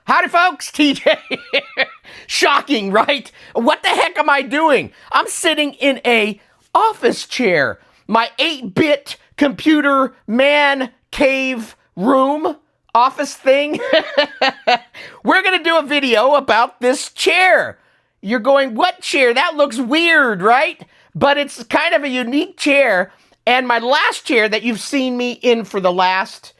Howdy folks, TJ here. Shocking, right? What the heck am I doing? I'm sitting in a office chair. My 8-bit computer man cave room office thing. We're going to do a video about this chair. You're going, what chair? That looks weird, right? But it's kind of a unique chair. And my last chair that you've seen me in for the last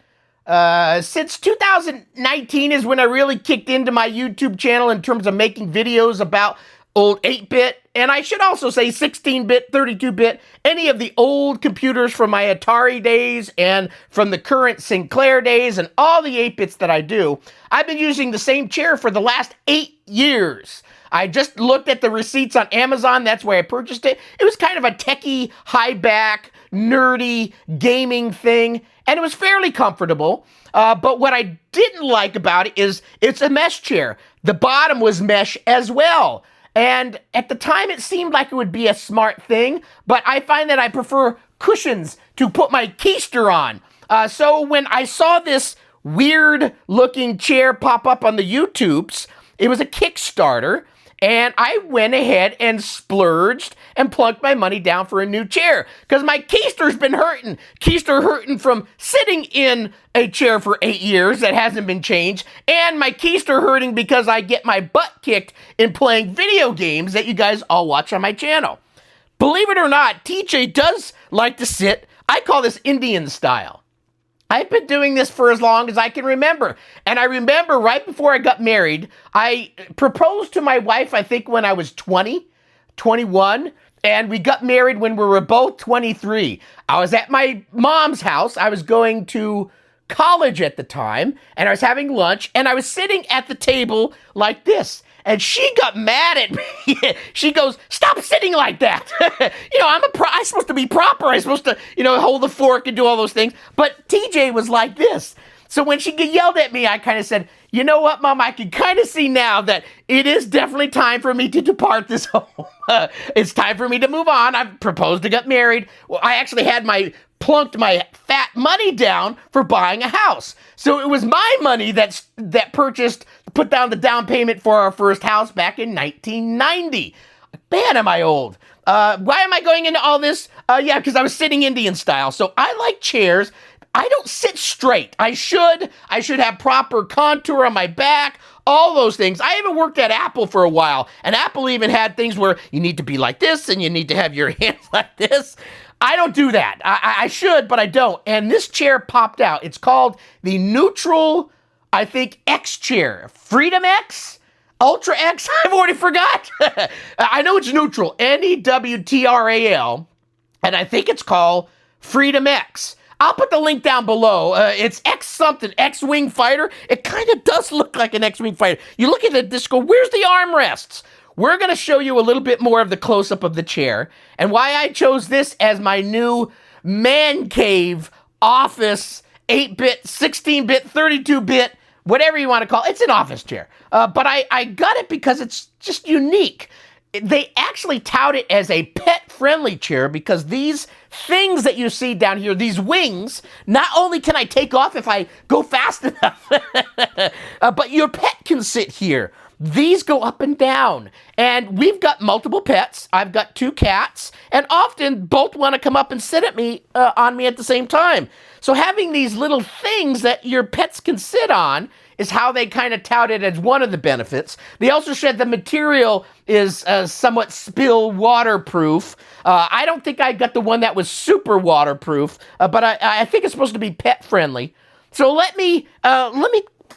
since 2019 is when I really kicked into my YouTube channel in terms of making videos about old 8-bit, and I should also say 16-bit, 32-bit, any of the old computers from my Atari days and from the current Sinclair days and all the 8-bits that I do. I've been using the same chair for the last 8 years. I just looked at the receipts on Amazon. That's where I purchased it. It was kind of a techie, high-back, nerdy gaming thing, and it was fairly comfortable. But what I didn't like about it is it's a mesh chair. The bottom was mesh as well. And at the time, it seemed like it would be a smart thing, but I find that I prefer cushions to put my keister on. So when I saw this weird-looking chair pop up on the YouTubes, it was a Kickstarter, and I went ahead and splurged and plunked my money down for a new chair because my keister's been hurting. Keister hurting from sitting in a chair for 8 years that hasn't been changed, and my keister hurting because I get my butt kicked in playing video games that you guys all watch on my channel. Believe it or not, TJ does like to sit, I call this Indian style. I've been doing this for as long as I can remember. And I remember right before I got married, I proposed to my wife, I think when I was 20, 21, and we got married when we were both 23. I was at my mom's house. I was going to college at the time, and I was having lunch, and I was sitting at the table like this. And she got mad at me. She goes, "Stop sitting like that." I'm supposed to be proper. I'm supposed to, hold the fork and do all those things. But TJ was like this. So when she yelled at me, I kind of said, "You know what, Mom? I can kind of see now that it is definitely time for me to depart this home. It's time for me to move on. I've proposed to get married." Well, I actually had plunked my fat money down for buying a house. So it was my money that put down the down payment for our first house back in 1990. Man, am I old. Why am I going into all this? Because I was sitting Indian style. So I like chairs. I don't sit straight. I should have proper contour on my back, all those things. I even worked at Apple for a while, and Apple even had things where you need to be like this and you need to have your hands like this. I don't do that. I should, but I don't. And this chair popped out. It's called the Newtral, I think, X chair. Freedom X? Ultra X? I've already forgot. I know it's Newtral. Newtral. And I think it's called Freedom X. I'll put the link down below. It's X something, X-Wing fighter. It kind of does look like an X-Wing fighter. You look at it, this go, where's the armrests? We're going to show you a little bit more of the close-up of the chair and why I chose this as my new man cave office 8-bit, 16-bit, 32-bit, whatever you want to call it. It's an office chair. But I got it because it's just unique. They actually tout it as a pet-friendly chair because these things that you see down here, these wings, not only can I take off if I go fast enough, but your pet can sit here. These go up and down, and we've got multiple pets. I've got 2 cats, and often both want to come up and sit on me at the same time. So having these little things that your pets can sit on is how they kind of tout it as one of the benefits. They also said the material is somewhat spill waterproof. I don't think I got the one that was super waterproof, but I think it's supposed to be pet friendly. So let me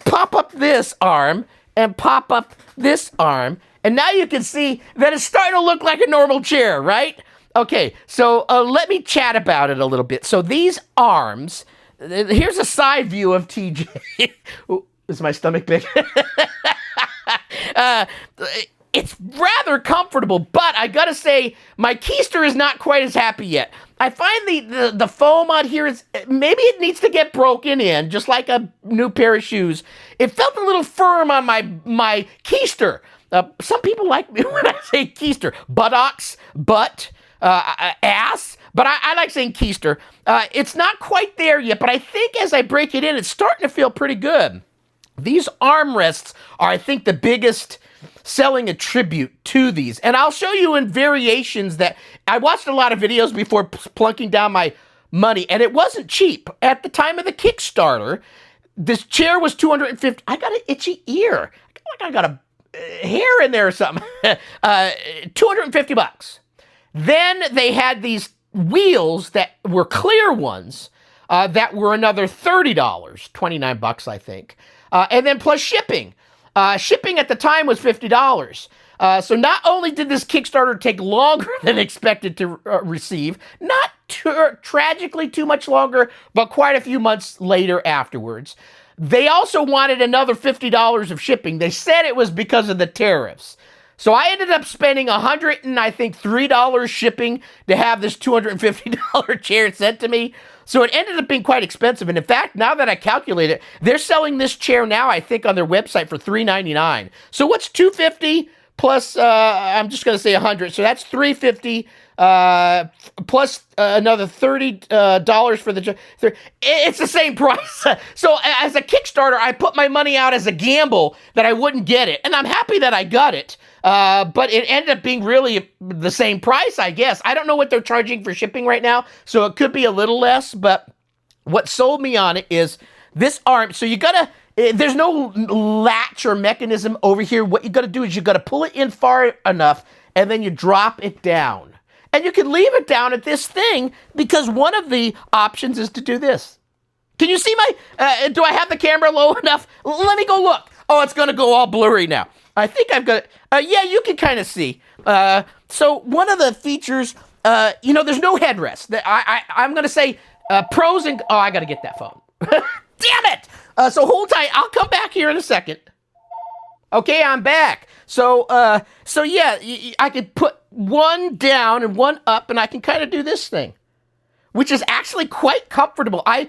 pop up this arm and pop up this arm, and now you can see that it's starting to look like a normal chair, right? Okay, so let me chat about it a little bit. So these arms, here's a side view of TJ. Ooh, is my stomach big? It's rather comfortable, but I gotta say, my keister is not quite as happy yet. I find the foam on here is, maybe it needs to get broken in, just like a new pair of shoes. It felt a little firm on my keister. Some people like me when I say keister. Buttocks, butt, ass, but I like saying keister. It's not quite there yet, but I think as I break it in, it's starting to feel pretty good. These armrests are, I think, the biggest selling attribute to these. And I'll show you in variations that I watched a lot of videos before plunking down my money, and it wasn't cheap. At the time of the Kickstarter, this chair was $250. I got an itchy ear. I got a hair in there or something. $250. Then they had these wheels that were clear ones that were another $30, $29, I think. And then plus shipping. Shipping at the time was $50. So not only did this Kickstarter take longer than expected to receive, not tragically too much longer, but quite a few months later afterwards, they also wanted another $50 of shipping. They said it was because of the tariffs. So I ended up spending $103 shipping to have this $250 chair sent to me. So it ended up being quite expensive. And in fact, now that I calculate it, they're selling this chair now, I think, on their website for $399. So what's $250 plus, I'm just going to say $100. So that's $350 plus another $30 for the chair. It's the same price. So as a Kickstarter, I put my money out as a gamble that I wouldn't get it. And I'm happy that I got it. But it ended up being really the same price, I guess. I don't know what they're charging for shipping right now, so it could be a little less, but what sold me on it is this arm. So you gotta, there's no latch or mechanism over here. What you gotta do is you gotta pull it in far enough, and then you drop it down. And you can leave it down at this thing, because one of the options is to do this. Can you see my, do I have the camera low enough? Let me go look. Oh, it's gonna go all blurry now. I think I've got, yeah, you can kind of see. So one of the features, there's no headrest. I'm going to say pros and, I got to get that phone. Damn it! So hold tight. I'll come back here in a second. Okay, I'm back. So yeah, I could put one down and one up, and I can kind of do this thing, which is actually quite comfortable. I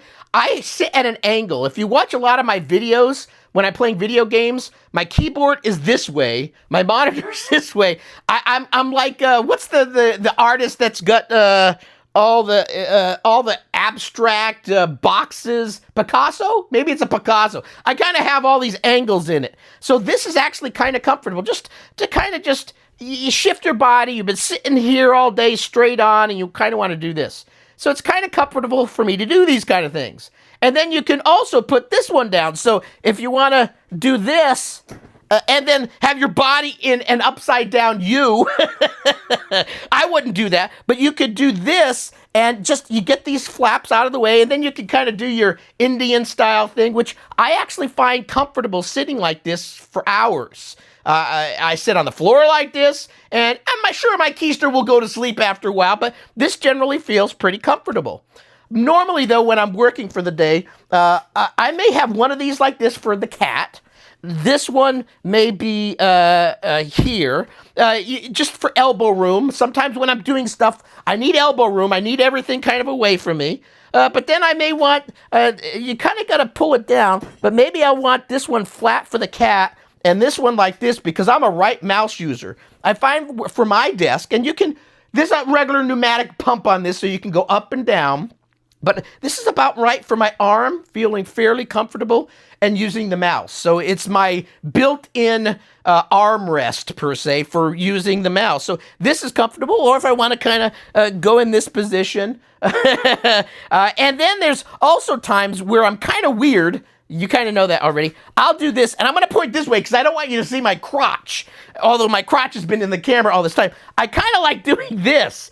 sit at an angle. If you watch a lot of my videos, when I'm playing video games, my keyboard is this way, my monitor's this way. I'm like, what's the artist that's got all the abstract boxes? Picasso? Maybe it's a Picasso. I kind of have all these angles in it. So this is actually kind of comfortable, just to kind of you shift your body. You've been sitting here all day straight on, and you kind of want to do this. So it's kind of comfortable for me to do these kind of things. And then you can also put this one down. So if you want to do this, and then have your body in an upside down U, I wouldn't do that, but you could do this, and you get these flaps out of the way, and then you can kind of do your Indian style thing, which I actually find comfortable sitting like this for hours. I sit on the floor like this, and I'm sure my keister will go to sleep after a while, but this generally feels pretty comfortable. Normally, though, when I'm working for the day, I may have one of these like this for the cat. This one may be here, just for elbow room. Sometimes when I'm doing stuff, I need elbow room. I need everything kind of away from me. But then I may want, you kind of got to pull it down, but maybe I want this one flat for the cat, and this one like this, because I'm a right mouse user. I find for my desk, and there's a regular pneumatic pump on this, so you can go up and down. But this is about right for my arm, feeling fairly comfortable, and using the mouse. So it's my built-in armrest, per se, for using the mouse. So this is comfortable, or if I want to kind of go in this position. And then there's also times where I'm kind of weird. You kind of know that already. I'll do this, and I'm going to point this way because I don't want you to see my crotch, although my crotch has been in the camera all this time. I kind of like doing this.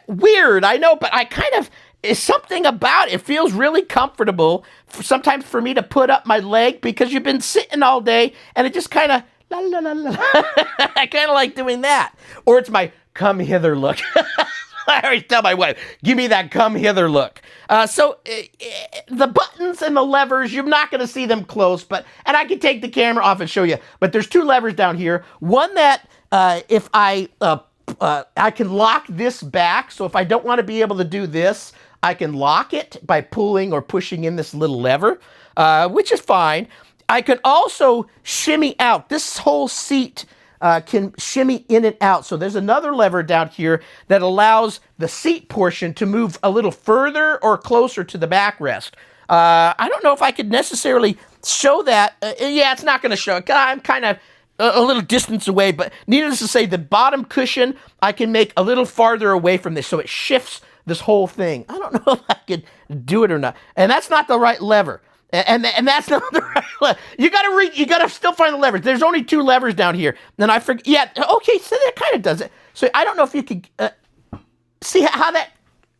Weird, I know, but I kind of... It's something about it. It feels really comfortable sometimes for me to put up my leg, because you've been sitting all day, and it just kind of, la la la la. I kind of like doing that. Or it's my come hither look. I always tell my wife, give me that come hither look. So the buttons and the levers, you're not going to see them close, and I can take the camera off and show you. But there's two levers down here. One that if I can lock this back, so if I don't want to be able to do this, I can lock it by pulling or pushing in this little lever, which is fine. I can also shimmy out. This whole seat can shimmy in and out. So there's another lever down here that allows the seat portion to move a little further or closer to the backrest. I don't know if I could necessarily show that, yeah, it's not going to show. I'm kind of a little distance away, but needless to say, the bottom cushion, I can make a little farther away from this, so it shifts this whole thing. I don't know if I can do it or not. And that's not the right lever. And that's not the right lever. You gotta still find the levers. There's only 2 levers down here. Then I forget. Yeah, okay, so that kind of does it. So I don't know if you could see how that,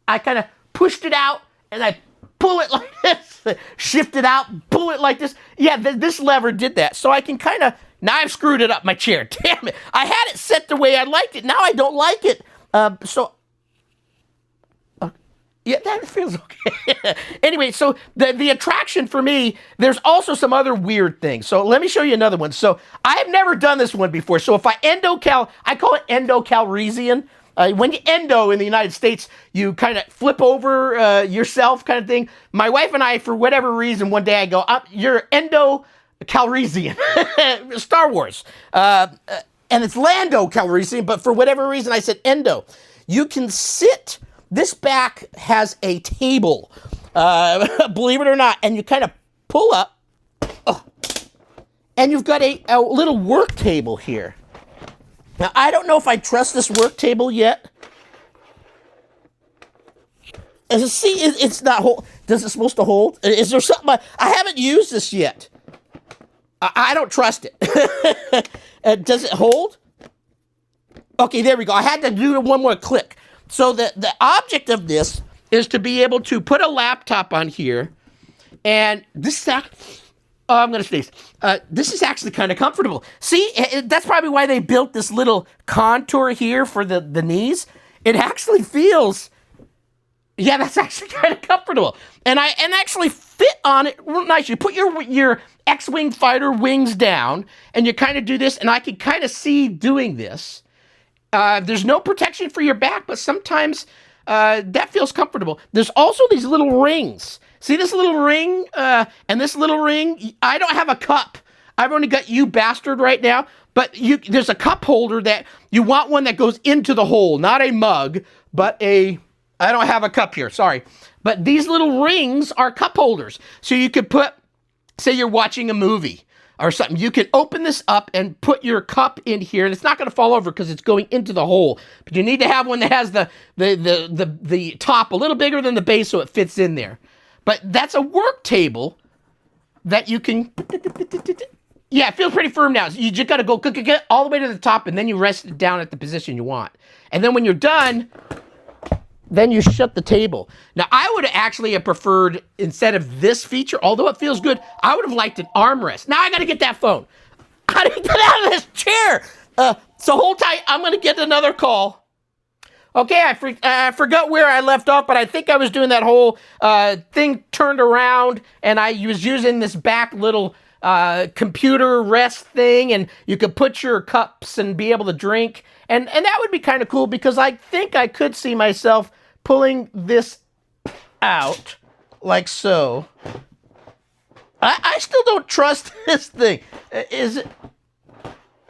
I kind of pushed it out, and I pull it like this, shift it out, pull it like this. Yeah, this lever did that. So I can kind of, now I've screwed it up, my chair. Damn it. I had it set the way I liked it. Now I don't like it. Yeah, that feels okay. Anyway, so the attraction for me, there's also some other weird things. So let me show you another one. So I've never done this one before. So if I I call it endocalresian. When you endo in the United States, you kind of flip over yourself kind of thing. My wife and I, for whatever reason, one day I go, you're endocalresian. Star Wars. And it's Lando Calrissian, but for whatever reason I said endo. You can sit, this back has a table, believe it or not, and you kind of pull up, and you've got a little work table here. Now, I don't know if I trust this work table yet. As you see, it's not hold. Does it supposed to hold? Is there something? I haven't used this yet. I don't trust it. Does it hold? Okay, there we go. I had to do one more click. So the object of this is to be able to put a laptop on here, and this is I'm going to sneeze. This is actually kind of comfortable. See, that's probably why they built this little contour here for the knees. It actually feels, yeah, that's actually kind of comfortable. And actually fit on it real nice. You put your X-Wing fighter wings down, and you kind of do this, and I can kind of see doing this. There's no protection for your back, but sometimes that feels comfortable. There's also these little rings. See this little ring and this little ring? I don't have a cup. I've only got you bastard right now. But there's a cup holder that you want one that goes into the hole. Not a mug, but I don't have a cup here, sorry. But these little rings are cup holders. So you could put, say you're watching a movie or something. You can open this up and put your cup in here, and it's not going to fall over because it's going into the hole. But you need to have one that has the top a little bigger than the base so it fits in there. But that's a work table that you can, yeah, it feels pretty firm now. So you just got to go all the way to the top, and then you rest it down at the position you want. And then when you're done, then you shut the table. Now, I would actually have preferred, instead of this feature, although it feels good, I would have liked an armrest. Now I got to get that phone. I got to get out of this chair. So hold tight. I'm going to get another call. Okay, I forgot where I left off, but I think I was doing that whole thing turned around, and I was using this back little computer rest thing, and you could put your cups and be able to drink, and that would be kind of cool, because I think I could see myself pulling this out like so. I still don't trust this thing. Is it?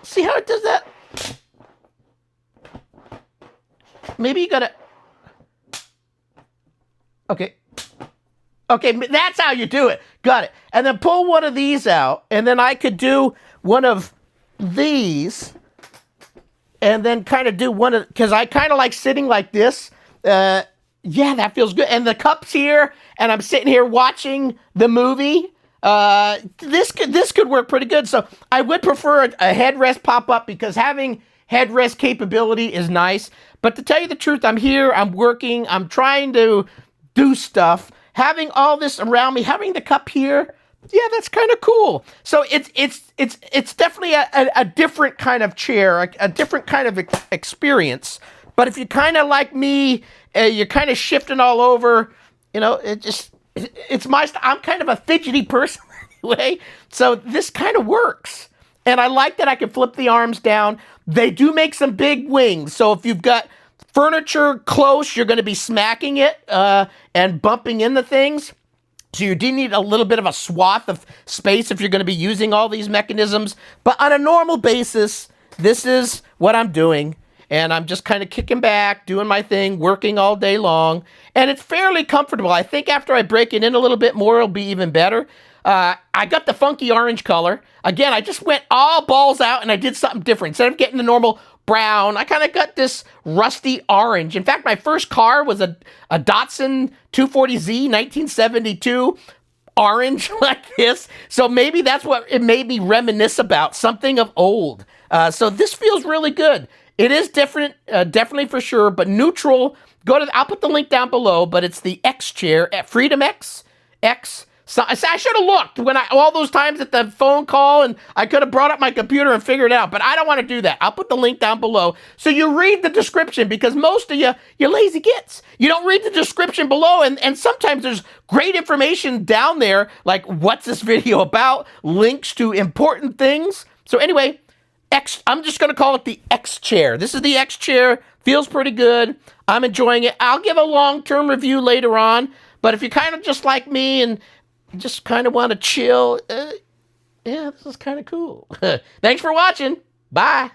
See how it does that? Maybe you gotta, okay, that's how you do it. Got it. And then pull one of these out, and then I could do one of these, and then kind of do one of, because I kind of like sitting like this. Yeah, that feels good. And the cup's here, and I'm sitting here watching the movie. This could work pretty good. So I would prefer a headrest pop-up, because having headrest capability is nice. But to tell you the truth, I'm here, I'm working, I'm trying to do stuff. Having all this around me, having the cup here, yeah, that's kind of cool. So it's definitely a different kind of chair, a different kind of experience. But if you kind of like me, you're kind of shifting all over, it's my style. I'm kind of a fidgety person anyway, so this kind of works. And I like that I can flip the arms down. They do make some big wings, so if you've got furniture close, you're going to be smacking it and bumping into things. So you do need a little bit of a swath of space if you're going to be using all these mechanisms. But on a normal basis, this is what I'm doing. and I'm just kind of kicking back, doing my thing, working all day long, and it's fairly comfortable. I think after I break it in a little bit more, it'll be even better. I got the funky orange color. Again, I just went all balls out and I did something different. Instead of getting the normal brown, I kind of got this rusty orange. In fact, my first car was a Datsun 240Z 1972, orange like this. So maybe that's what it made me reminisce about, something of old. So this feels really good. It is different, definitely for sure, but Newtral, I'll put the link down below, but it's the X chair at Freedom X. So I should have looked all those times at the phone call, and I could have brought up my computer and figured it out, but I don't want to do that. I'll put the link down below so you read the description, because most of you're lazy gits. You don't read the description below, and sometimes there's great information down there, like what's this video about, links to important things. So anyway, I'm just going to call it the X chair. This is the X chair. Feels pretty good. I'm enjoying it. I'll give a long-term review later on, but if you're kind of just like me and just kind of want to chill, yeah, this is kind of cool. Thanks for watching. Bye.